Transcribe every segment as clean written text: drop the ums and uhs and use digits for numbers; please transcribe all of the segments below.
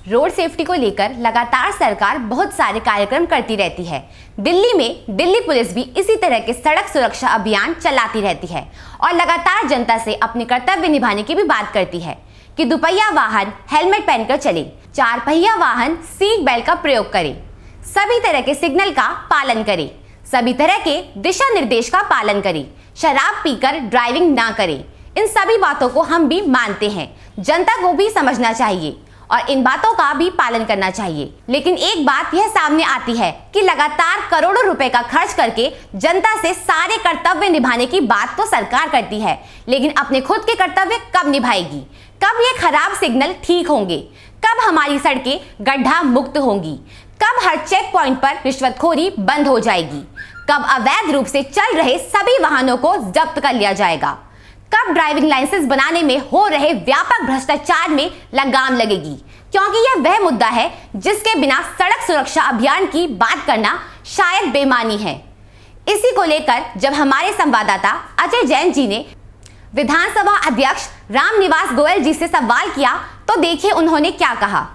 Road safety को लेकर लगातार सरकार बहुत सारे कार्यक्रम करती रहती है। दिल्ली में दिल्ली पुलिस भी इसी तरह के सड़क सुरक्षा अभियान चलाती रहती है और लगातार जनता से अपने कर्तव्य निभाने की भी बात करती है कि दुपहिया वाहन हेलमेट पहनकर चले, चार पहिया वाहन सीट बेल्ट का प्रयोग करें, सभी तरह के सिग्नल का पालन करें, सभी तरह के दिशा निर्देश का पालन करें, शराब पीकर ड्राइविंग ना करें। इन सभी बातों को हम भी मानते हैं, जनता को भी समझना चाहिए और इन बातों का भी पालन करना चाहिए। लेकिन एक बात यह सामने आती है कि लगातार करोड़ों रुपए का खर्च करके जनता से सारे कर्तव्य निभाने की बात तो सरकार करती है, लेकिन अपने खुद के कर्तव्य कब निभाएगी? कब ये खराब सिग्नल ठीक होंगे? कब हमारी सड़कें गड्ढा मुक्त होंगी? कब हर चेक पॉइंट पर रिश्वतखोरी बंद हो जाएगी? कब अवैध रूप से चल रहे सभी वाहनों को जब्त कर लिया जाएगा? कब ड्राइविंग लाइसेंस बनाने में हो रहे व्यापक भ्रष्टाचार में लगाम लगेगी? क्योंकि यह वह मुद्दा है जिसके बिना सड़क सुरक्षा अभियान की बात करना शायद बेईमानी है। इसी को लेकर जब हमारे संवाददाता अजय जैन जी ने विधानसभा अध्यक्ष रामनिवास गोयल जी से सवाल किया तो देखिए उन्होंने क्या कहा।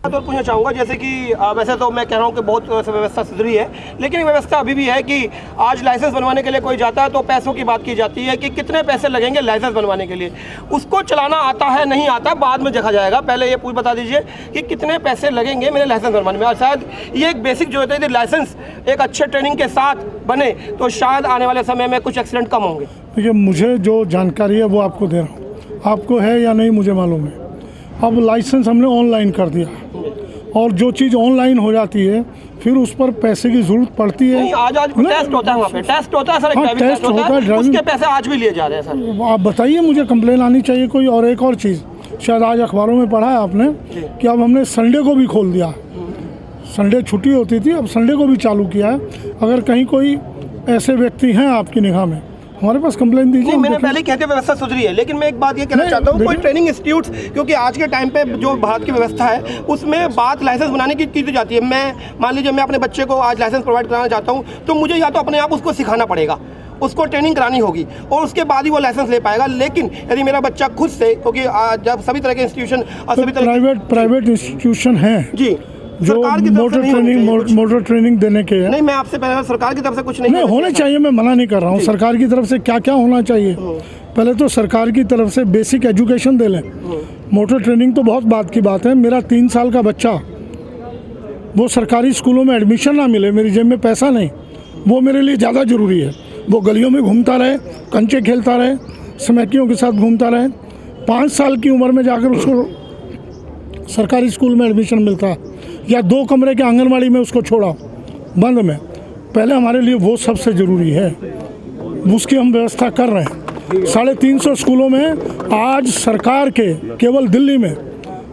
तो पूछना चाहूँगा, जैसे कि वैसे तो मैं कह रहा हूँ कि बहुत व्यवस्था सुधरी है, लेकिन व्यवस्था अभी भी है कि आज लाइसेंस बनवाने के लिए कोई जाता है तो पैसों की बात की जाती है कि कितने पैसे लगेंगे लाइसेंस बनवाने के लिए। उसको चलाना आता है नहीं आता बाद में देखा जाएगा, पहले ये पूछ बता दीजिए कि कितने पैसे लगेंगे मेरे लाइसेंस बनवाने में। और शायद ये एक बेसिक जो होता है, यदि लाइसेंस एक अच्छे ट्रेनिंग के साथ बने तो शायद आने वाले समय में कुछ एक्सीडेंट कम होंगे। देखिए, मुझे जो जानकारी है वो आपको दे रहा हूँ, आपको है या नहीं मुझे मालूम है। अब लाइसेंस हमने ऑनलाइन कर दिया और जो चीज़ ऑनलाइन हो जाती है फिर उस पर पैसे की जरूरत पड़ती है। आज टेस्ट होता है, वहाँ पे टेस्ट होता है सर, टेस्ट होता है, उसके पैसे आज भी लिए जा रहे हैं सर। आप बताइए, मुझे कंप्लेन आनी चाहिए कोई। और एक और चीज़, शायद आज अखबारों में पढ़ा है आपने कि अब हमने संडे को भी खोल दिया। संडे छुट्टी होती थी, अब संडे को भी चालू किया है। अगर कहीं कोई ऐसे व्यक्ति हैं आपकी निगाह में, हमारे पास कंप्लेन दीजिए। मैंने पहले कहते व्यवस्था सुधरी है, लेकिन मैं एक बात ये कहना चाहता हूँ, कोई ट्रेनिंग इंस्टीट्यूट, क्योंकि आज के टाइम पे जो भारत की व्यवस्था है उसमें बात लाइसेंस बनाने की की जाती है। मैं मान लीजिए मैं अपने बच्चे को आज लाइसेंस प्रोवाइड कराना चाहता हूँ तो मुझे या तो अपने आप उसको सिखाना पड़ेगा, उसको ट्रेनिंग करानी होगी और उसके बाद ही वो लाइसेंस ले पाएगा। लेकिन यदि मेरा बच्चा खुद से, क्योंकि जब सभी तरह के इंस्टीट्यूशन और सभी तरह प्राइवेट इंस्टीट्यूशन हैं जी जो मोटर ट्रेनिंग देने के हैं। नहीं, मैं आपसे पहले सरकार की तरफ से कुछ नहीं होने चाहिए, मैं मना नहीं कर रहा हूँ। सरकार की तरफ से क्या क्या होना चाहिए, पहले तो सरकार की तरफ से बेसिक एजुकेशन दे लें। मोटर ट्रेनिंग तो बहुत बात की बात है। मेरा 3 साल का बच्चा, वो सरकारी स्कूलों में एडमिशन ना मिले, मेरी जेब में पैसा नहीं, वो मेरे लिए ज़्यादा ज़रूरी है। वो गलियों में घूमता रहे, कंचे खेलता रहे, समैकियों के साथ घूमता रहे, 5 साल की उम्र में जाकर उसको सरकारी स्कूल में एडमिशन मिलता है, या 2 कमरे के आंगनवाड़ी में उसको छोड़ा बंद में। पहले हमारे लिए वो सबसे ज़रूरी है, उसकी हम व्यवस्था कर रहे हैं। 350 स्कूलों में आज सरकार के केवल दिल्ली में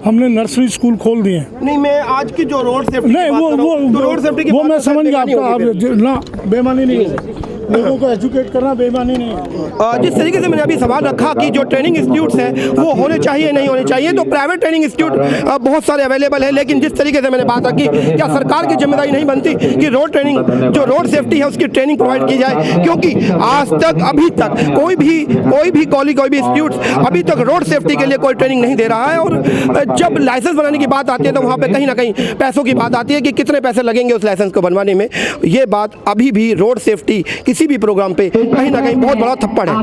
हमने नर्सरी स्कूल खोल दिए हैं। नहीं, मैं आज की जो रोड सेफ्टी नहीं, वो रोड सेफ्टी की वो मैं समझ गया आपका, ना बेईमानी नहीं है, लोगों को एजुकेट करना बेईमानी नहीं है। जिस तरीके से मैंने अभी सवाल रखा कि जो ट्रेनिंग इंस्टीट्यूट्स हैं वो होने चाहिए नहीं होने चाहिए, तो प्राइवेट ट्रेनिंग इंस्टीट्यूट बहुत सारे अवेलेबल है। लेकिन जिस तरीके से मैंने बात रखी, क्या सरकार की जिम्मेदारी नहीं बनती कि रोड ट्रेनिंग, जो रोड सेफ्टी है उसकी ट्रेनिंग प्रोवाइड की जाए? क्योंकि आज तक अभी तक कोई भी कॉलेज, कोई भी इंस्टीट्यूट अभी तक रोड सेफ्टी के लिए कोई ट्रेनिंग नहीं दे रहा है। और जब लाइसेंस बनाने की बात आती है तो वहाँ पे कहीं ना कहीं पैसों की बात आती है कि कितने पैसे लगेंगे उस लाइसेंस को बनवाने में। ये बात अभी भी रोड सेफ्टी किसी भी प्रोग्राम पे कहीं ना कहीं बहुत बड़ा थप्पड़ है।